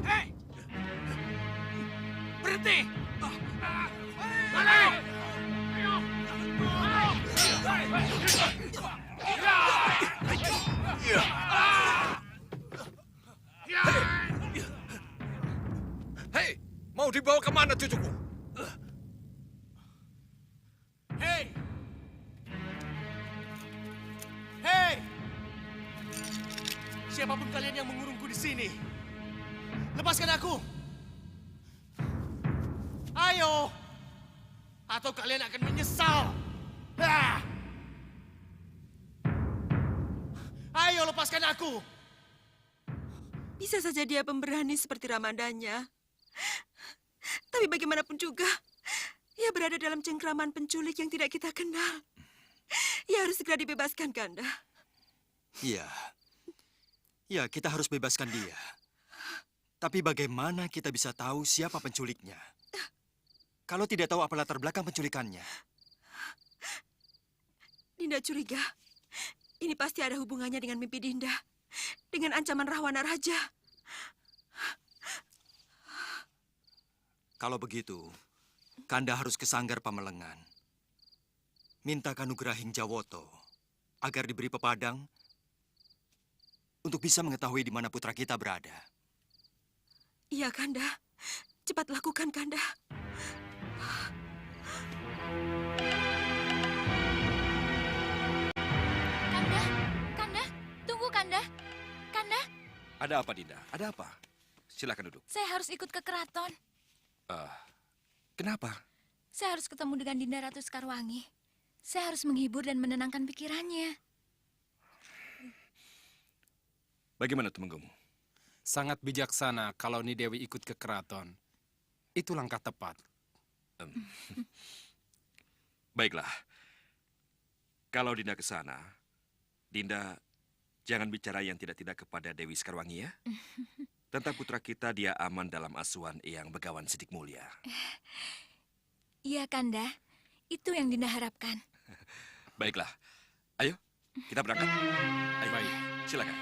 Hei! Berhenti! Balik! Ayo! Hei, mau dibawa kemana cucuku? Hei! Hei! Siapapun kalian yang mengurungku di sini, lepaskan aku! Ayo! Atau kalian akan menyesal! Ah! Ayo, lepaskan aku! Bisa saja dia pemberani seperti Ramadanya. Tapi bagaimanapun juga, ia berada dalam cengkraman penculik yang tidak kita kenal. Ia harus segera dibebaskan, Kanda. Iya. Ya, kita harus bebaskan dia. Tapi bagaimana kita bisa tahu siapa penculiknya? Kalau tidak tahu apa latar belakang penculikannya. Dinda curiga. Ini pasti ada hubungannya dengan mimpi Dinda. Dengan ancaman Rahwana Raja. Kalau begitu, Kanda harus ke Sanggar Pamelengan. Minta Kanugrahing Jawoto agar diberi pepadang untuk bisa mengetahui di mana putra kita berada. Iya, Kanda. Cepat lakukan, Kanda. Kanda, Kanda, tunggu Kanda. Kanda, Ada apa, Dinda? Ada apa? Silakan duduk. saya harus ikut ke keraton. Kenapa? Saya harus ketemu dengan Dinda Ratu Sekarwangi. Saya harus menghibur dan menenangkan pikirannya. Bagaimana Tumenggung? Sangat bijaksana kalau Ni Dewi ikut ke keraton. Itu langkah tepat. Baiklah. Kalau Dinda ke sana, Dinda jangan bicara yang tidak-tidak kepada Dewi Sekarwangi ya. Tentang putra kita dia aman dalam asuhan Eyang Begawan Sidik Mulia. Iya, Kanda. Itu yang Dinda harapkan. Baiklah. Ayo, kita berangkat. Ayo, Baik. silakan.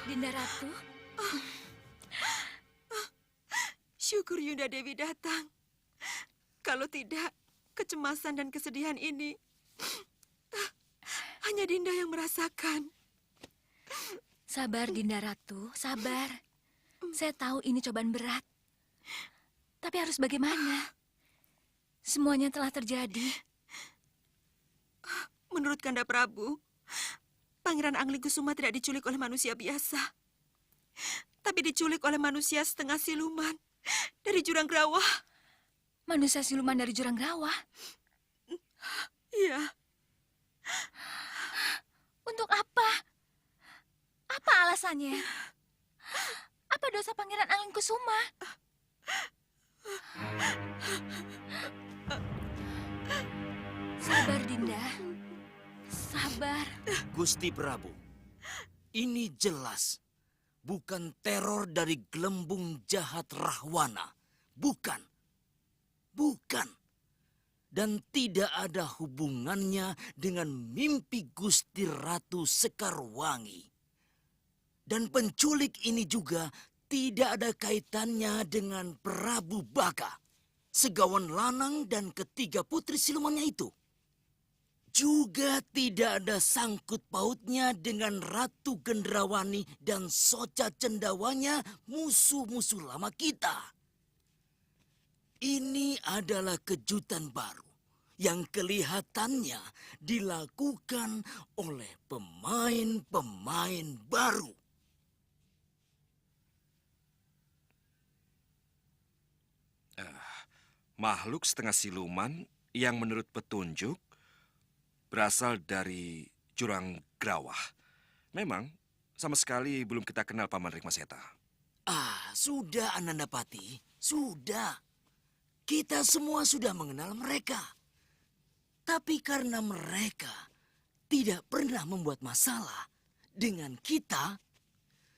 Dinda Ratu, Syukur Yunda Dewi datang. Kalau tidak, kecemasan dan kesedihan ini hanya Dinda yang merasakan. sabar Dinda Ratu, sabar. Saya tahu ini cobaan berat. Tapi harus bagaimana? Semuanya telah terjadi. Menurut Kanda Prabu, Pangeran Anglingkusuma tidak diculik oleh manusia biasa. Tapi diculik oleh manusia setengah siluman dari Jurang Grawah. Manusia siluman dari Jurang Grawah. Iya, Untuk apa? Apa alasannya? Apa dosa Pangeran Anglingkusuma? Sabar, Dinda. Sabar. Gusti Prabu, ini jelas bukan teror dari gelembung jahat Rahwana. Bukan. Bukan. Dan tidak ada hubungannya dengan mimpi Gusti Ratu Sekarwangi. Dan penculik ini juga tidak ada kaitannya dengan Prabu Baka, Segawan Lanang dan ketiga putri silumannya itu. Juga tidak ada sangkut pautnya dengan Ratu Gendrawani dan Soca Cendawanya, musuh-musuh lama kita. Ini adalah kejutan baru yang kelihatannya dilakukan oleh pemain-pemain baru. Makhluk setengah siluman yang menurut petunjuk berasal dari Jurang Grawah. Memang sama sekali belum kita kenal Paman Rikmaseta. Sudah Anandapati, sudah. Kita semua sudah mengenal mereka. Tapi karena mereka tidak pernah membuat masalah dengan kita,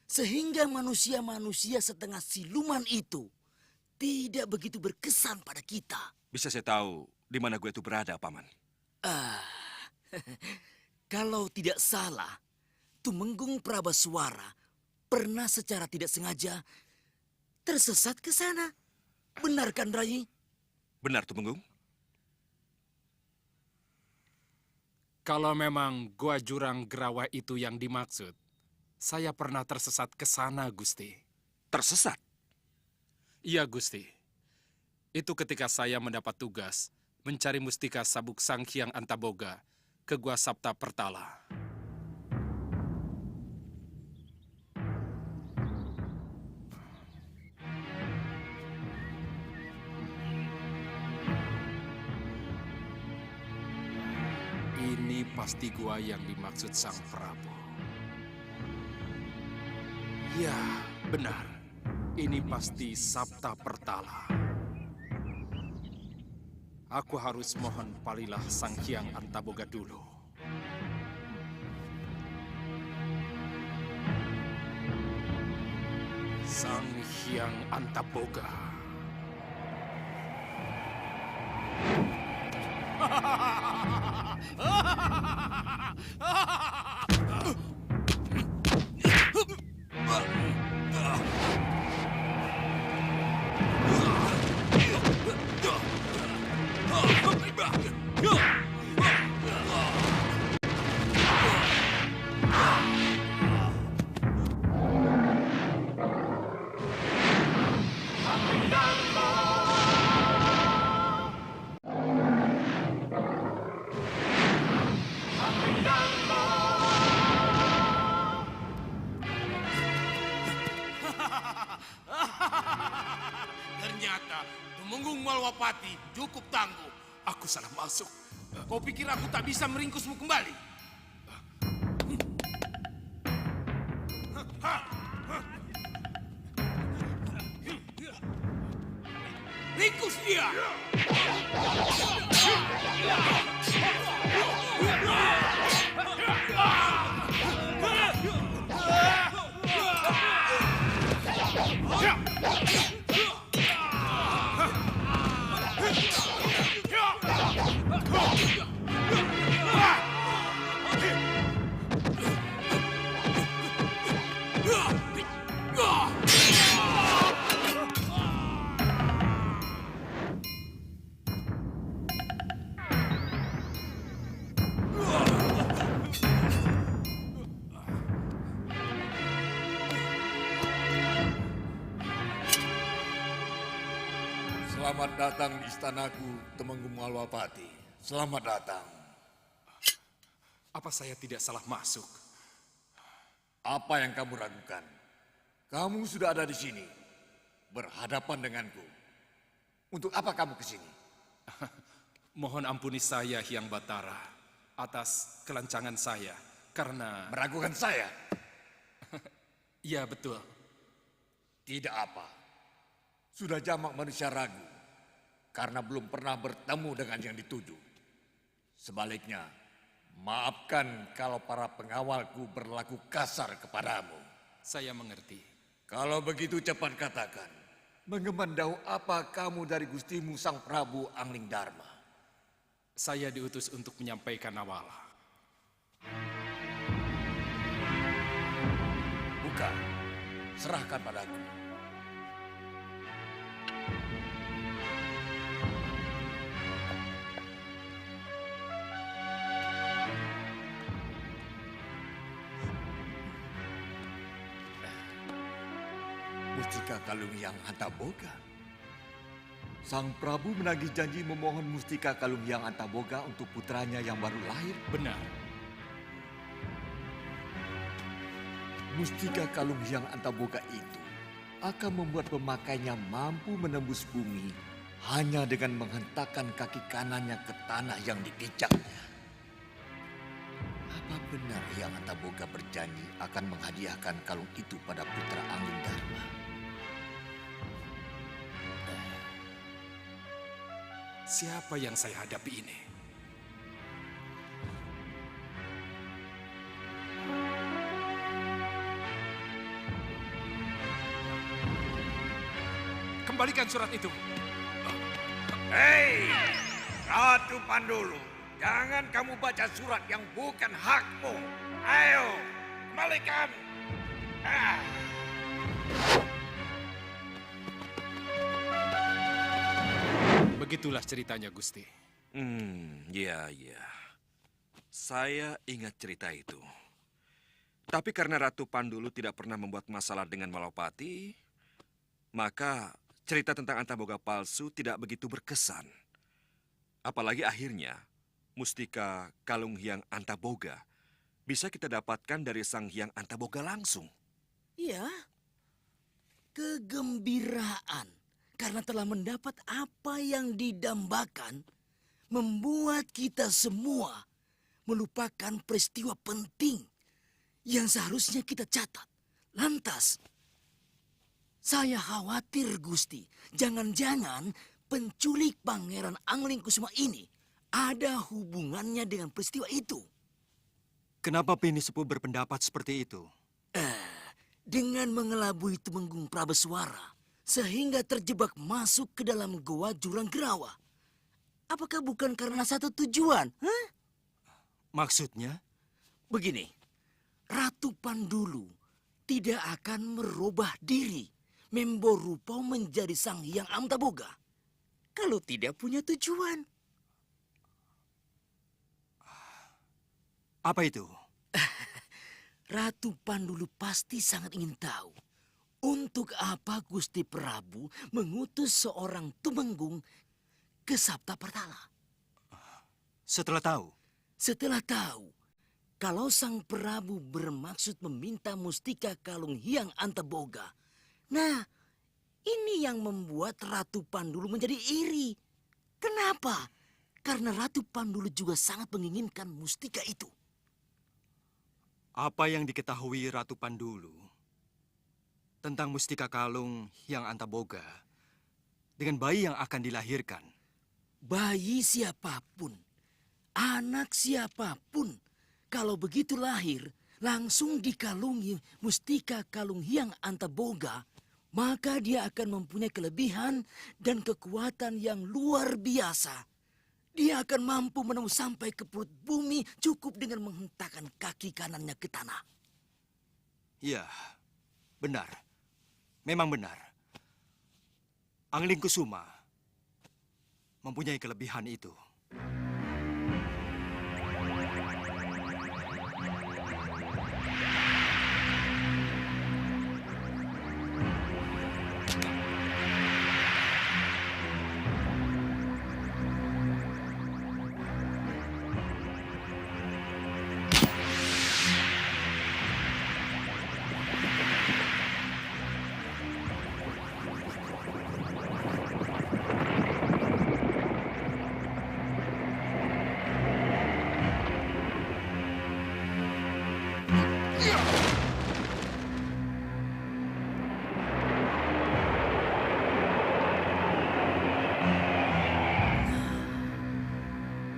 sehingga manusia-manusia setengah siluman itu tidak begitu berkesan pada kita. Bisa saya tahu di mana gue itu berada, Paman? Kalau tidak salah, Tumenggung Prabaswara pernah secara tidak sengaja tersesat ke sana. Benar kan, Rai? Benar, Tumenggung? Kalau memang gua jurang Gerawa itu yang dimaksud, saya pernah tersesat ke sana, Gusti. Tersesat? Iya, Gusti. Itu ketika saya mendapat tugas mencari mustika sabuk Sang Hyang Antaboga ke Gua Sapta Pertala. Ini pasti gua yang dimaksud Sang Prabu. Ya, benar. Ini pasti Sapta Pertala. Aku harus mohon palilah Sang Hyang Antaboga dulu. Sang Hyang Antaboga. Ternyata Tumenggung Malwapati cukup tangguh. Aku salah masuk. Kau pikir aku tak bisa meringkusmu kembali? Ringkus dia! Selamat datang di istanaku, Tumenggung Malwapati. Selamat datang. Apa saya tidak salah masuk? Apa yang kamu ragukan? Kamu sudah ada di sini, berhadapan denganku. Untuk apa kamu ke sini? Mohon ampuni saya, Hyang Batara, atas kelancangan saya, karena... Meragukan saya? Iya, betul. Tidak apa. Sudah jamak manusia ragu, karena belum pernah bertemu dengan yang dituju. Sebaliknya, maafkan kalau para pengawalku berlaku kasar kepadamu. Saya mengerti. Kalau begitu cepat katakan, mengemandau apa kamu dari gustimu Sang Prabu Angling Dharma? Saya diutus untuk menyampaikan awala. Buka, serahkan padaku. Mustika Kalung Hyang Antaboga. Sang Prabu menagih janji memohon Mustika Kalung Hyang Antaboga untuk putranya yang baru lahir. Benar. Mustika Kalung Hyang Antaboga itu akan membuat pemakainya mampu menembus bumi hanya dengan menghentakkan kaki kanannya ke tanah yang dipijaknya. Apa benar Hyang Antaboga berjanji akan menghadiahkan kalung itu pada putra Angling Dharma? Siapa yang saya hadapi ini? kembalikan surat itu. Hei, Ratu Pandulu, jangan kamu baca surat yang bukan hakmu. Ayo, kembalikan. Ah. Begitulah ceritanya, Gusti. Ya. Saya ingat cerita itu. Tapi karena Ratu Pandulu tidak pernah membuat masalah dengan Malapati, maka cerita tentang Antaboga palsu tidak begitu berkesan. Apalagi akhirnya, mustika Kalung Hyang Antaboga bisa kita dapatkan dari Sang Hyang Antaboga langsung. Ya, kegembiraan karena telah mendapat apa yang didambakan membuat kita semua melupakan peristiwa penting yang seharusnya kita catat. Lantas, saya khawatir, Gusti, jangan-jangan penculik Pangeran Anglingkusuma ini ada hubungannya dengan peristiwa itu. Kenapa Pini Sepuh berpendapat seperti itu? Dengan mengelabui Tumenggung Prabeswara sehingga terjebak masuk ke dalam goa Jurang Gerawa. Apakah bukan karena satu tujuan? Hah? Maksudnya? Begini, Ratu Pandulu tidak akan merubah diri, memborupau menjadi Sang Hyang Antaboga kalau tidak punya tujuan. Apa itu? Ratu Pandulu pasti sangat ingin tahu untuk apa Gusti Prabu mengutus seorang Tumenggung ke Sabta Pertala. Setelah tahu kalau Sang Prabu bermaksud meminta mustika Kalung Hyang Antaboga. Nah, ini yang membuat Ratu Pandulu menjadi iri. Kenapa? Karena Ratu Pandulu juga sangat menginginkan mustika itu. Apa yang diketahui Ratu Pandulu tentang mustika Kalung Hyang Antaboga dengan bayi yang akan dilahirkan? Bayi siapapun, anak siapapun, kalau begitu lahir, langsung dikalungi mustika Kalung Hyang Antaboga, maka dia akan mempunyai kelebihan dan kekuatan yang luar biasa. Dia akan mampu menembus sampai ke perut bumi cukup dengan menghentakkan kaki kanannya ke tanah. Ya, benar. Memang benar. Anglingkusuma mempunyai kelebihan itu.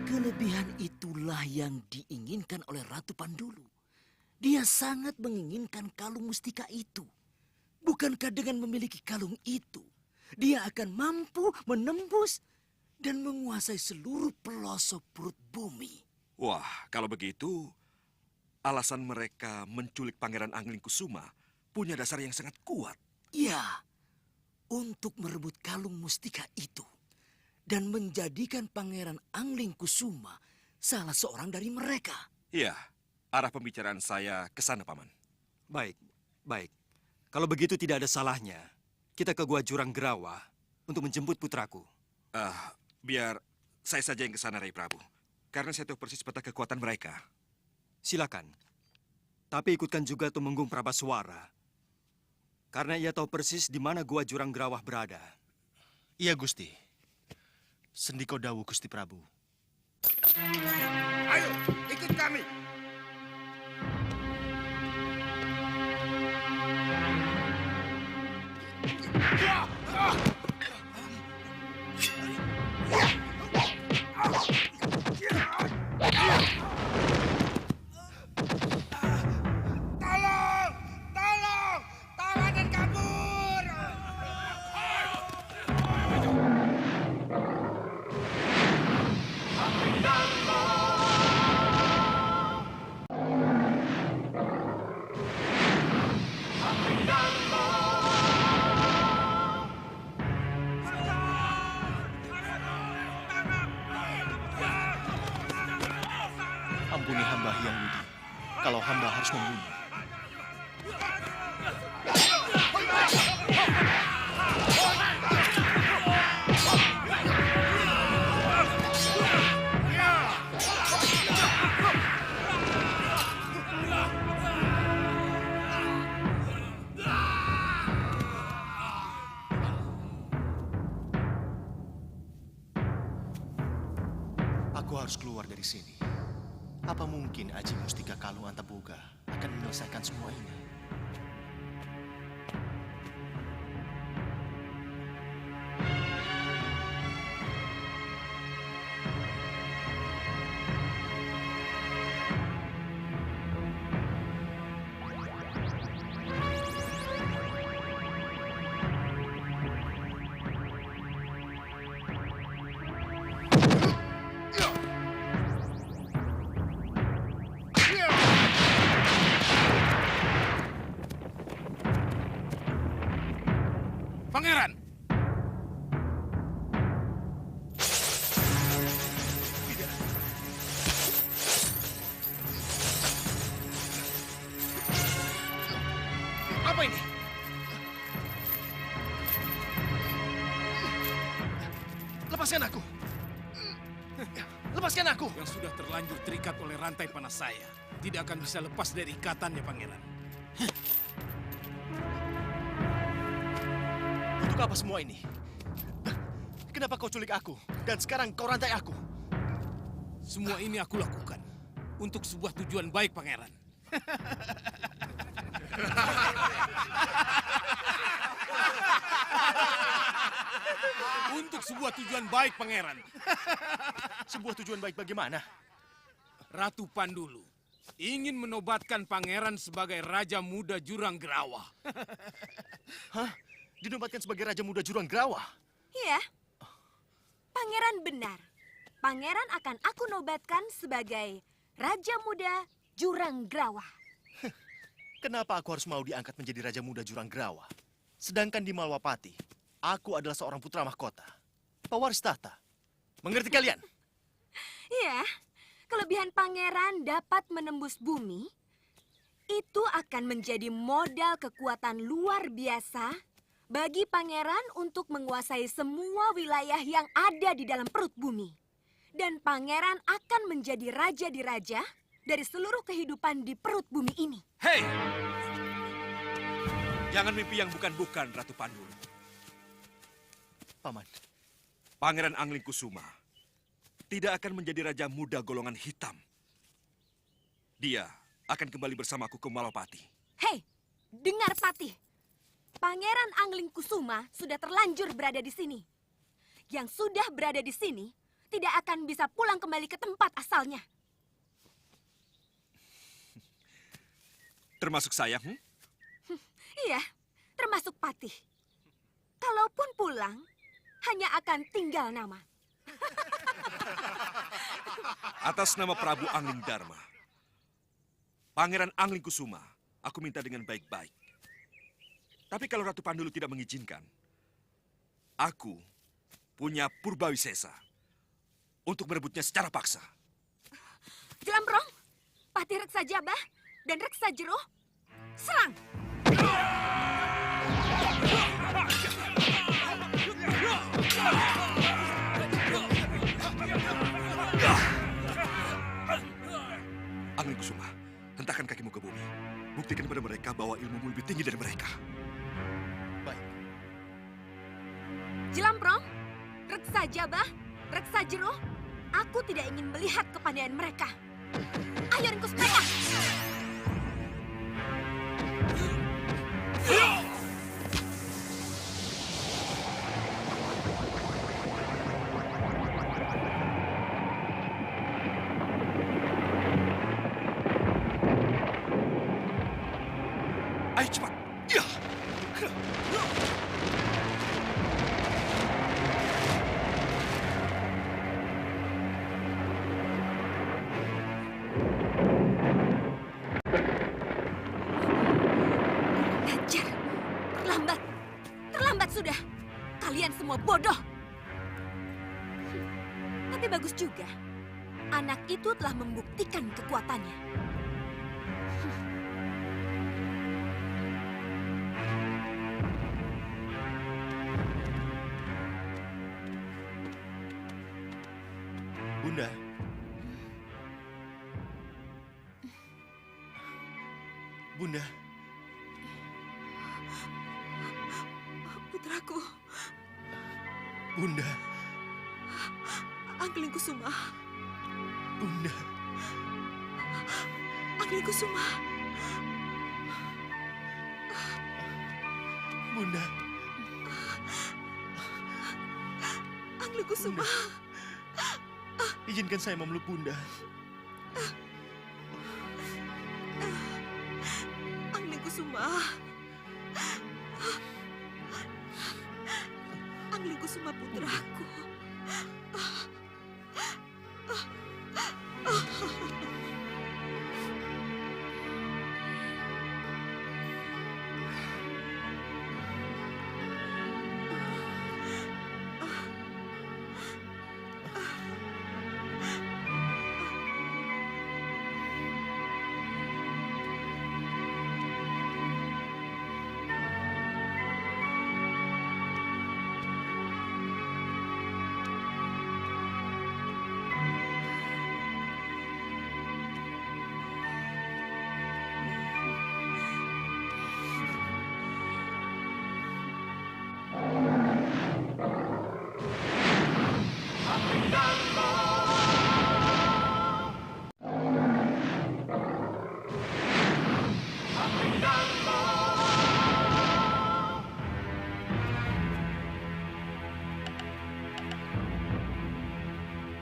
Kelebihan itulah yang diinginkan oleh Ratu Pandulu. Dia sangat menginginkan kalung mustika itu. Bukankah dengan memiliki kalung itu, dia akan mampu menembus dan menguasai seluruh pelosok perut bumi? Wah, kalau begitu, alasan mereka menculik Pangeran Anglingkusuma punya dasar yang sangat kuat. Ya, untuk merebut kalung mustika itu dan menjadikan Pangeran Anglingkusuma salah seorang dari mereka. Iya, arah pembicaraan saya ke sana, Paman. Baik. Kalau begitu tidak ada salahnya kita ke Gua Jurang Gerawa untuk menjemput putraku. Biar saya saja yang ke sana, Rai Prabu. Karena saya tahu persis peta kekuatan mereka. Silakan. Tapi ikutkan juga Tumenggung Prabaswara. Karena ia tahu persis di mana Gua Jurang Gerawa berada. Iya, Gusti. Sendiko Dawu, Gusti Prabu. Ayo, ikut kami. Tolong! Tolong! Tawanan kabur! Ampuni hamba Hyang Widi kalau hamba harus membunuh. Aku harus keluar dari sini. Apa mungkin Aji Mustika Kalung Antaboga akan menyelesaikan semua ini? Pangeran! Apa ini? Lepaskan aku! Lepaskan aku! Yang sudah terlanjur terikat oleh rantai panas saya tidak akan bisa lepas dari ikatannya, Pangeran. Untuk apa semua ini? Kenapa kau culik aku? Dan sekarang kau rantai aku? Semua ini aku lakukan untuk sebuah tujuan baik, Pangeran. Untuk sebuah tujuan baik, Pangeran. Sebuah tujuan baik bagaimana? Ratu Pandulu ingin menobatkan Pangeran sebagai Raja Muda Jurang Gerawa. Hah? Dinobatkan sebagai Raja Muda Jurang Gerawa? Iya. Pangeran benar. Pangeran akan aku nobatkan sebagai Raja Muda Jurang Gerawa. Kenapa aku harus mau diangkat menjadi Raja Muda Jurang Gerawa? Sedangkan di Malwapati, aku adalah seorang putra mahkota. Pewaris tahta. Mengerti kalian? Iya. Kelebihan pangeran dapat menembus bumi. Itu akan menjadi modal kekuatan luar biasa bagi pangeran untuk menguasai semua wilayah yang ada di dalam perut bumi. Dan pangeran akan menjadi raja di raja dari seluruh kehidupan di perut bumi ini. Hei! Jangan mimpi yang bukan-bukan, Ratu Pandulu. Paman, Pangeran Angling Kusuma tidak akan menjadi Raja Muda golongan hitam. Dia akan kembali bersamaku ke Malapati. Hei, dengar Patih. Pangeran Angling Kusuma sudah terlanjur berada di sini. Yang sudah berada di sini tidak akan bisa pulang kembali ke tempat asalnya. Termasuk saya, Iya, termasuk Patih. Kalaupun pulang, hanya akan tinggal nama. Atas nama Prabu Angling Dharma, Pangeran Angling Kusuma, aku minta dengan baik-baik. Tapi kalau Ratu Pandulu tidak mengizinkan, aku punya Purbawisesa untuk merebutnya secara paksa. Jelambrong, Patih Reksa Jabah, dan Reksa Jero, serang! Angling Kusuma, hentakkan kakimu ke bumi. Buktikan kepada mereka bahwa ilmumu lebih tinggi dari mereka. baik. Jelambrong, Reksa Jabah, Reksa Jero, aku tidak ingin melihat kepandaian mereka. Ayo ringkus mereka! Ayo cepat. Ya. Hajar, terlambat. Terlambat sudah. Kalian semua bodoh. Tapi bagus juga. anak itu telah membuktikan kekuatannya. Bunda. Bunda. Putraku, Bunda. Angling Kusuma, Bunda. Angling Kusuma. Bunda. Angling Kusuma. Izinkan saya memeluk Bunda. Angling Kusuma. Angling Kusuma putraku.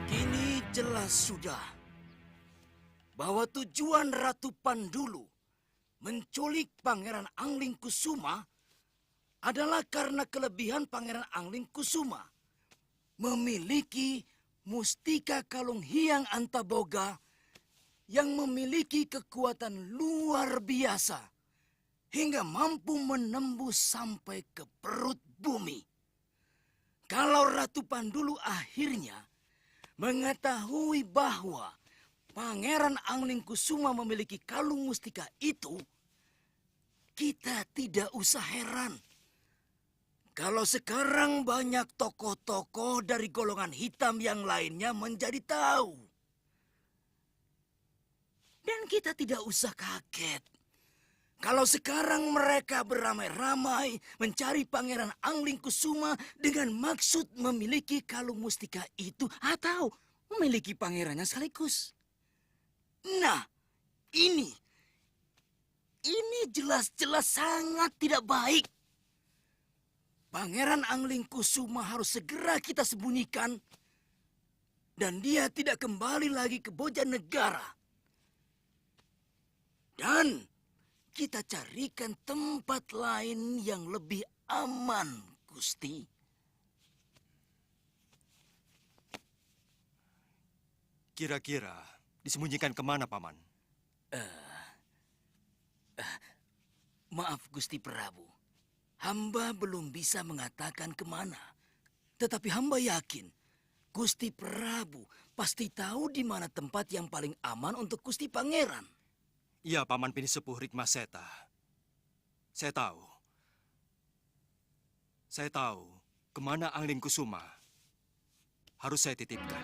Kini jelas sudah bahwa tujuan Ratu Pandulu menculik Pangeran Angling Kusuma adalah karena kelebihan Pangeran Angling Kusuma memiliki mustika kalung Hyang Antaboga yang memiliki kekuatan luar biasa hingga mampu menembus sampai ke perut bumi. Kalau Ratu Pandulu akhirnya mengetahui bahwa Pangeran Angling Kusuma memiliki kalung mustika itu, kita tidak usah heran kalau sekarang banyak tokoh-tokoh dari golongan hitam yang lainnya menjadi tahu. Dan kita tidak usah kaget kalau sekarang mereka beramai-ramai mencari Pangeran Angling Kusuma dengan maksud memiliki kalung mustika itu atau memiliki pangerannya sekaligus. Nah, ini jelas-jelas sangat tidak baik. Pangeran Angling Kusuma harus segera kita sembunyikan dan dia tidak kembali lagi ke Bojanegara. Dan kita carikan tempat lain yang lebih aman, Gusti. Kira-kira disembunyikan kemana, Paman? Maaf, Gusti Prabu. Hamba belum bisa mengatakan kemana. Tetapi hamba yakin Gusti Prabu pasti tahu di mana tempat yang paling aman untuk Gusti Pangeran. Iya, Paman Pinisepuh Rikmaseta. Saya tahu. Saya tahu kemana Angling Kusuma harus saya titipkan.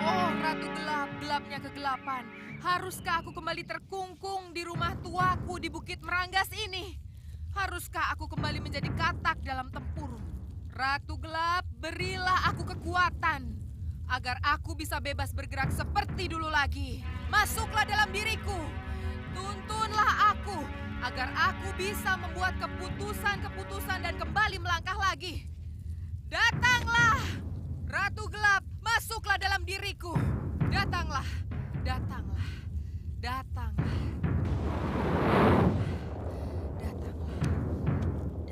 Oh, Ratu Gelap, gelapnya kegelapan. Haruskah aku kembali terkungkung di rumah tuaku di Bukit Meranggas ini? Haruskah aku kembali menjadi katak dalam tempurung? Ratu Gelap, berilah aku kekuatan agar aku bisa bebas bergerak seperti dulu lagi. Masuklah dalam diriku. Tuntunlah aku agar aku bisa membuat keputusan-keputusan dan kembali melangkah lagi. Datanglah, Ratu Gelap, masuklah dalam diriku. Datanglah, datanglah, datanglah. Datanglah,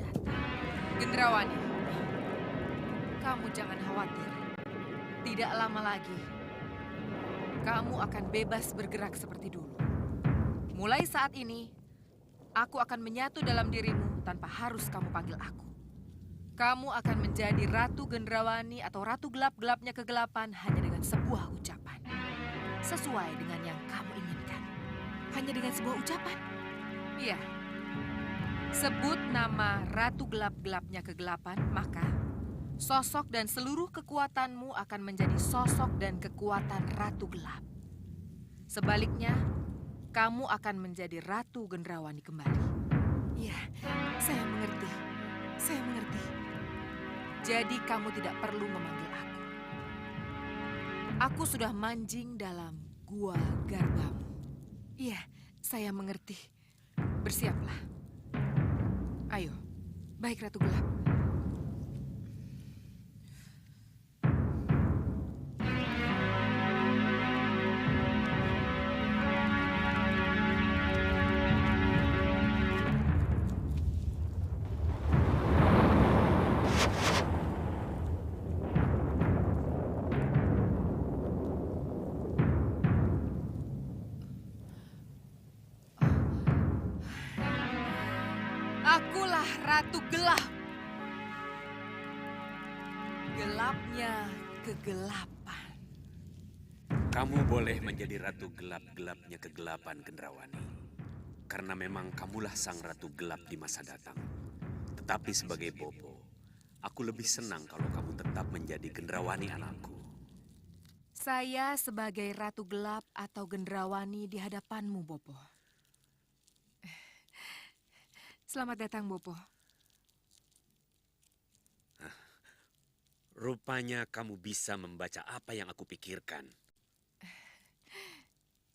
datang. Gendrawani, kamu jangan khawatir. Tidak lama lagi, kamu akan bebas bergerak seperti dulu. Mulai saat ini, aku akan menyatu dalam dirimu tanpa harus kamu panggil aku. Kamu akan menjadi Ratu Gendrawani atau Ratu Gelap-Gelapnya Kegelapan hanya dengan sebuah ucapan. Sesuai dengan yang kamu inginkan. Hanya dengan sebuah ucapan. Iya. Sebut nama Ratu Gelap-Gelapnya Kegelapan, maka sosok dan seluruh kekuatanmu akan menjadi sosok dan kekuatan Ratu Gelap. Sebaliknya, kamu akan menjadi Ratu Gendrawani kembali. Iya, saya mengerti. Saya mengerti. Jadi kamu tidak perlu memanggil aku. Aku sudah manjing dalam gua garbamu. Iya, saya mengerti. Bersiaplah. Ayo, Baik, Ratu Gelap. akulah Ratu Gelap. Gelapnya kegelapan. Kamu boleh menjadi Ratu Gelap-Gelapnya Kegelapan, Gendrawani. Karena memang kamulah sang Ratu Gelap di masa datang. Tetapi sebagai Bopo, aku lebih senang kalau kamu tetap menjadi Gendrawani anakku. Saya sebagai Ratu Gelap atau Gendrawani di hadapanmu, Bopo. Selamat datang, Bopo. Rupanya kamu bisa membaca apa yang aku pikirkan.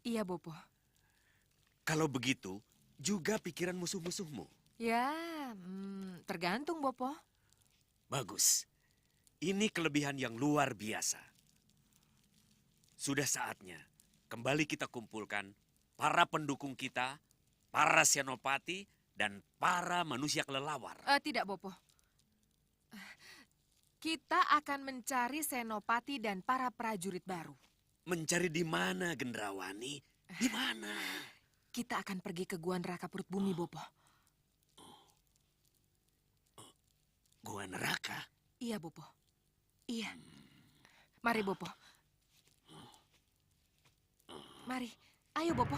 Iya, Bopo. Kalau begitu, juga pikiran musuh-musuhmu. Ya, tergantung, Bopo. Bagus. Ini kelebihan yang luar biasa. Sudah saatnya kembali kita kumpulkan para pendukung kita, para senopati, dan para manusia kelelawar. Tidak, Bopo. Kita akan mencari senopati dan para prajurit baru. Mencari di mana, Gendrawani? Di mana? Kita akan pergi ke Gua Neraka Perut Bumi, Bopo. Gua Neraka? Iya, Bopo. Iya. Mari, Bopo. Mari. Ayo, Bopo.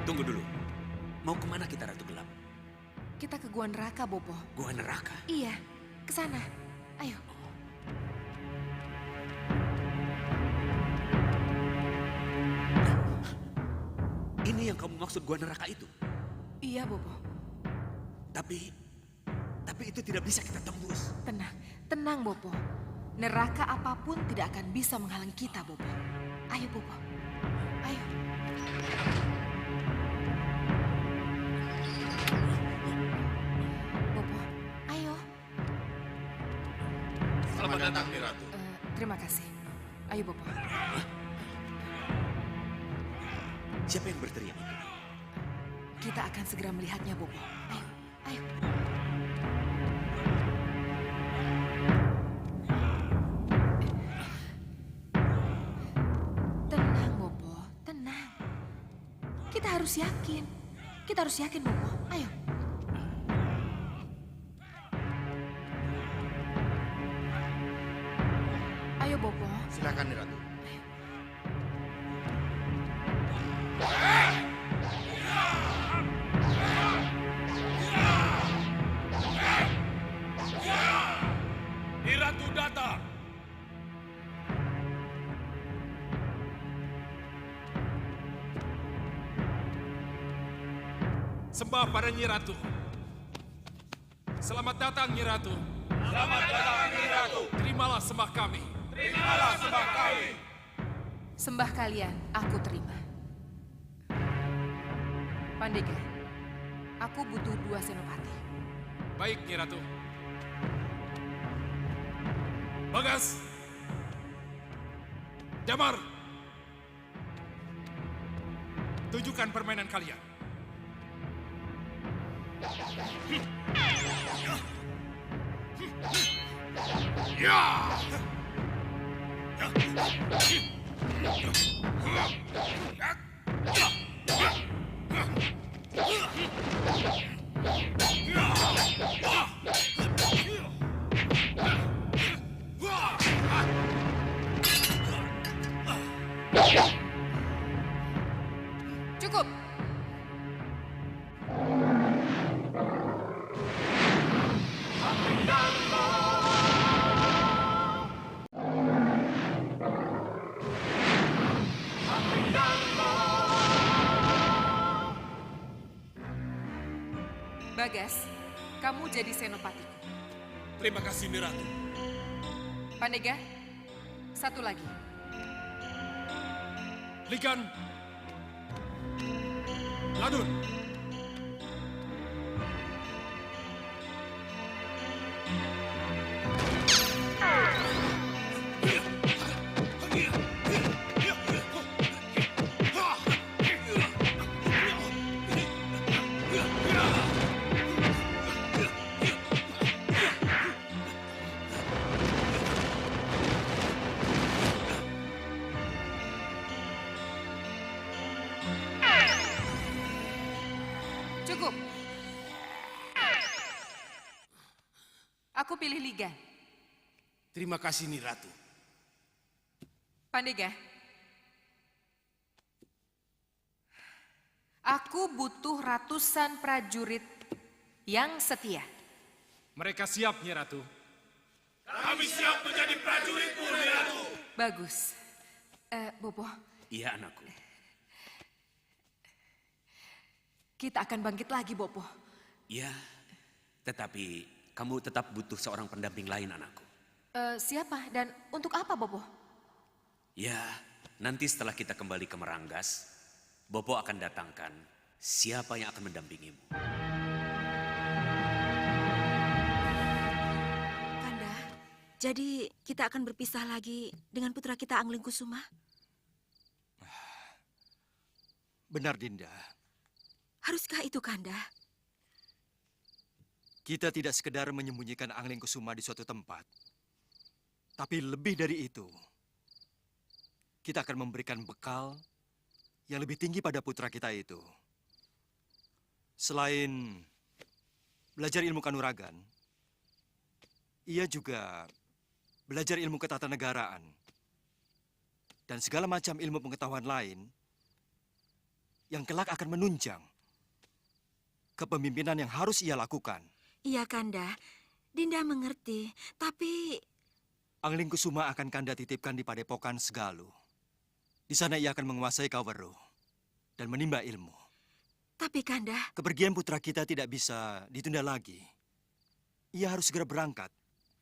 Tunggu dulu. Mau kemana kita, Ratu Gelap? Kita ke Gua Neraka, Bopo. Gua Neraka? Iya, ke sana. Ayo. Ini yang kamu maksud Gua Neraka itu? Iya, Bopo. Tapi itu tidak bisa kita tembus. Tenang, tenang, Bopo. Neraka apapun tidak akan bisa menghalang kita, Bopo. Ayo, Bopo. Ayo. Bopo, ayo. Selamat datang, Ratu. Terima kasih. Ayo, Bopo. Siapa yang berteriak? Kita akan segera melihatnya, Bopo. Ayo, ayo. Tenang, Bopo. Tenang. Kita harus yakin. Kita harus yakin, Bopo. Ayo. Ayo, Bopo. Silakan, Ratu. Ratu datang. Sembah pada Nyi Ratu. Selamat datang, Nyi Ratu. Selamat datang, Nyi Ratu. Terimalah sembah kami. Terimalah sembah kami. Sembah kalian, aku terima. Pandega, aku butuh 2 senopati. Baik, Nyi Ratu. Bagas. Damar. Tunjukkan permainan kalian. Ya! Cukup. Bagas, kamu jadi senopatiku. Terima kasih, Niratu. Pandega, satu lagi. Ligan. Ladun. Cukup. Aku pilih Ligan. Terima kasih, Niratu. Pandega. Aku butuh ratusan prajurit yang setia. Mereka siap, Niratu. Bagus. Bobo, Iya, anakku. kita akan bangkit lagi, Bobo. Ya, tetapi kamu tetap butuh seorang pendamping lain, anakku. Siapa dan untuk apa, Bobo? Ya, nanti setelah kita kembali ke Meranggas, Bopo akan datangkan siapa yang akan mendampingimu. Kanda, jadi kita akan berpisah lagi dengan putra kita Anglingkusuma? Benar, Dinda. Haruskah itu, Kanda? Kita tidak sekedar menyembunyikan Anglingkusuma di suatu tempat. Tapi lebih dari itu, kita akan memberikan bekal yang lebih tinggi pada putra kita itu. Selain belajar ilmu kanuragan, ia juga belajar ilmu ketatanegaraan dan segala macam ilmu pengetahuan lain yang kelak akan menunjang kepemimpinan yang harus ia lakukan. Iya, Kanda. Dinda mengerti, tapi... Anglingkusuma akan Kanda titipkan di Padepokan Segalu. Di sana ia akan menguasai Kaweru dan menimba ilmu. Tapi, Kanda... Kepergian putra kita tidak bisa ditunda lagi. Ia harus segera berangkat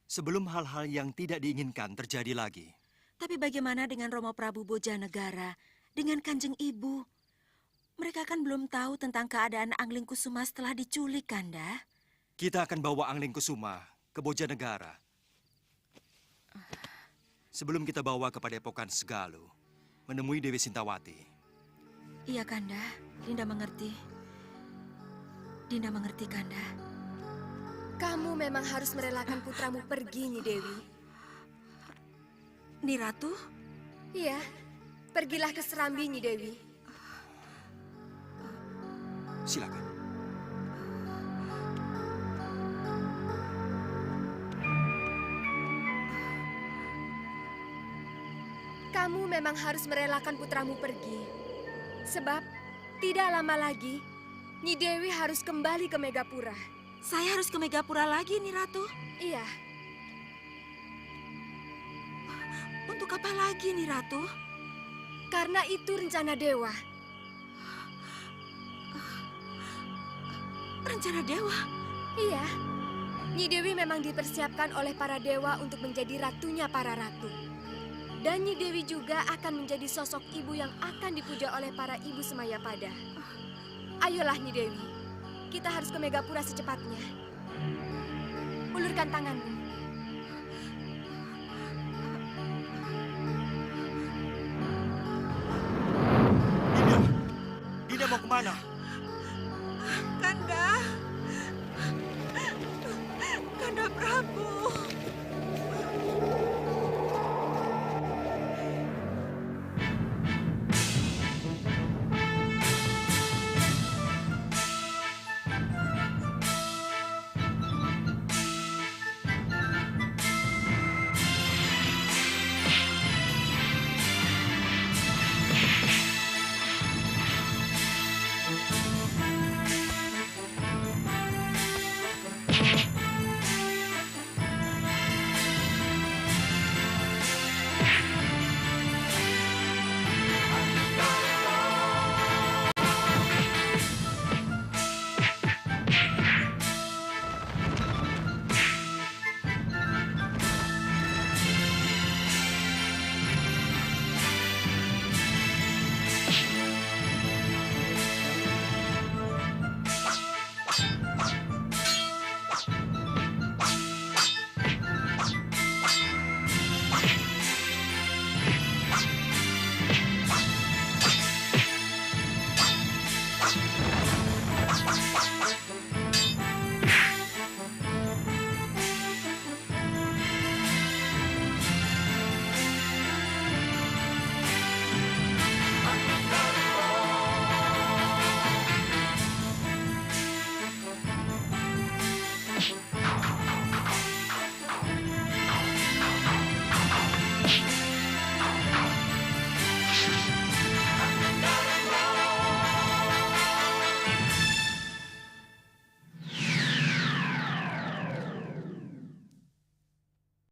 sebelum hal-hal yang tidak diinginkan terjadi lagi. Tapi bagaimana dengan Romo Prabu Bojanegara, dengan Kanjeng Ibu? Mereka kan belum tahu tentang keadaan Anglingkusuma setelah diculik, Kanda. Kita akan bawa Anglingkusuma ke Bojanegara. Sebelum kita bawa ke Padepokan Segalu, menemui Dewi Sintawati. Iya, Kanda. Dinda mengerti. Dinda mengerti, Kanda. Kamu memang harus merelakan putramu pergi, Nyi Dewi. Ni Ratu? Iya, pergilah ke Serambi, Nyi Dewi. Silakan. Kamu memang harus merelakan putramu pergi. Sebab tidak lama lagi, Nyi Dewi harus kembali ke Megapura. Saya harus ke Megapura lagi, Ni Ratu? Iya, Untuk apa lagi, Ni Ratu? karena itu rencana dewa. Rencana dewa? Iya, Nyi Dewi memang dipersiapkan oleh para dewa untuk menjadi ratunya para ratu. Dan Nyi Dewi juga akan menjadi sosok ibu yang akan dipuja oleh para ibu Semayapada. Ayolah Nyi Dewi, kita harus ke Megapura secepatnya. Ulurkan tanganmu. Dinda mau kemana?